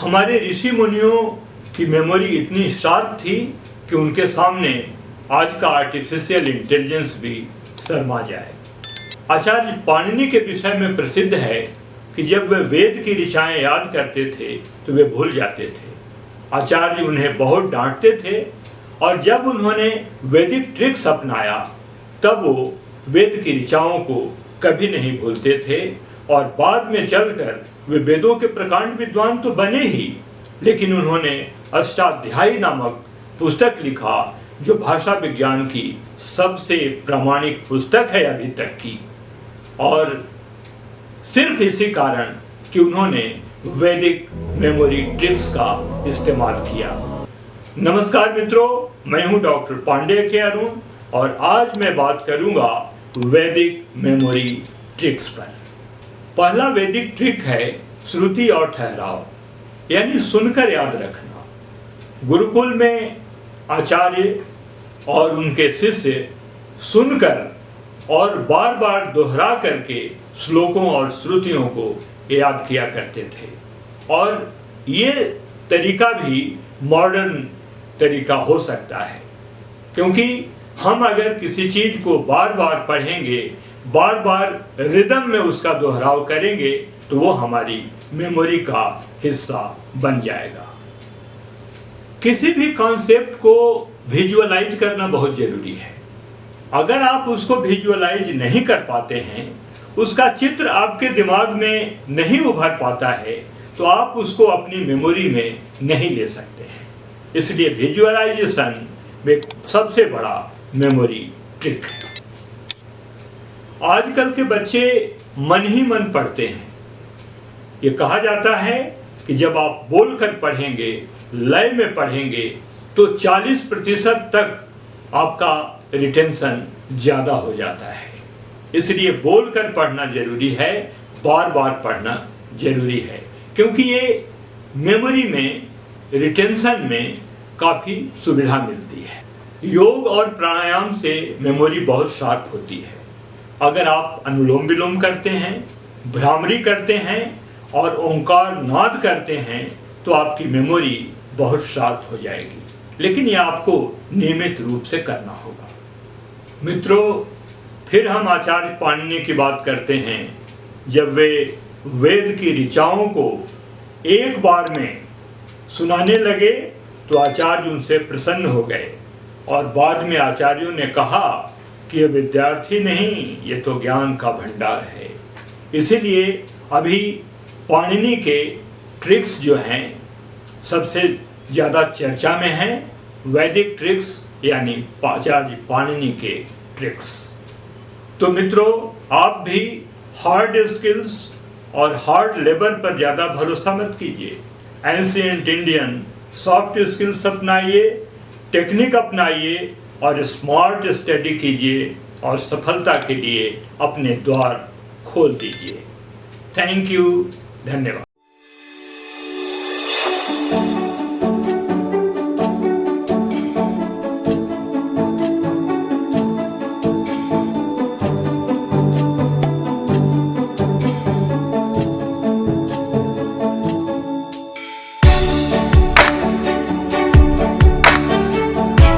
हमारे ऋषि मुनियों की मेमोरी इतनी शार्प थी कि उनके सामने आज का आर्टिफिशियल इंटेलिजेंस भी शर्मा जाए। आचार्य पाणिनि के विषय में प्रसिद्ध है कि जब वे वेद की ऋचाएं याद करते थे तो वे भूल जाते थे। आचार्य उन्हें बहुत डांटते थे और जब उन्होंने वैदिक ट्रिक्स अपनाया तब वो वेद की ऋचाओं को कभी नहीं भूलते थे और बाद में चलकर वे वेदों के प्रकांड विद्वान तो बने ही, लेकिन उन्होंने अष्टाध्यायी नामक पुस्तक लिखा जो भाषा विज्ञान की सबसे प्रामाणिक पुस्तक है अभी तक की, और सिर्फ इसी कारण कि उन्होंने वैदिक मेमोरी ट्रिक्स का इस्तेमाल किया। नमस्कार मित्रों, मैं हूं डॉक्टर पांडे के अरुण और आज मैं बात करूंगा वैदिक मेमोरी ट्रिक्स पर। पहला वैदिक ट्रिक है श्रुति और ठहराव, यानी सुनकर याद रखना। गुरुकुल में आचार्य और उनके शिष्य सुनकर और बार बार दोहरा करके श्लोकों और श्रुतियों को याद किया करते थे, और ये तरीका भी मॉडर्न तरीका हो सकता है, क्योंकि हम अगर किसी चीज को बार बार पढ़ेंगे, बार बार रिदम में उसका दोहराव करेंगे तो वो हमारी मेमोरी का हिस्सा बन जाएगा। किसी भी कॉन्सेप्ट को विजुअलाइज करना बहुत जरूरी है। अगर आप उसको विजुअलाइज नहीं कर पाते हैं, उसका चित्र आपके दिमाग में नहीं उभर पाता है, तो आप उसको अपनी मेमोरी में नहीं ले सकते हैं। इसलिए विजुअलाइजेशन एक सबसे बड़ा मेमोरी ट्रिक है। आजकल के बच्चे मन ही मन पढ़ते हैं। ये कहा जाता है कि जब आप बोलकर पढ़ेंगे, लय में पढ़ेंगे, तो 40% तक आपका रिटेंशन ज़्यादा हो जाता है। इसलिए बोलकर पढ़ना जरूरी है, बार बार पढ़ना जरूरी है, क्योंकि ये मेमोरी में, रिटेंशन में काफ़ी सुविधा मिलती है। योग और प्राणायाम से मेमोरी बहुत शार्प होती है। अगर आप अनुलोम विलोम करते हैं, भ्रामरी करते हैं और ओंकार नाद करते हैं तो आपकी मेमोरी बहुत शार्प हो जाएगी, लेकिन यह आपको नियमित रूप से करना होगा। मित्रों, फिर हम आचार्य पाणिनि की बात करते हैं। जब वे वेद की ऋचाओं को एक बार में सुनाने लगे तो आचार्य उनसे प्रसन्न हो गए और बाद में आचार्यों ने कहा कि ये विद्यार्थी नहीं, ये तो ज्ञान का भंडार है। इसीलिए अभी पाणिनि के ट्रिक्स जो हैं सबसे ज़्यादा चर्चा में हैं, वैदिक ट्रिक्स यानी आचार्य पाणिनि के ट्रिक्स। तो मित्रों, आप भी हार्ड स्किल्स और हार्ड लेबर पर ज़्यादा भरोसा मत कीजिए। एंशिएंट इंडियन सॉफ्ट स्किल्स अपनाइए, टेक्निक अपनाइए और स्मार्ट स्टडी कीजिए और सफलता के लिए अपने द्वार खोल दीजिए। थैंक यू, धन्यवाद।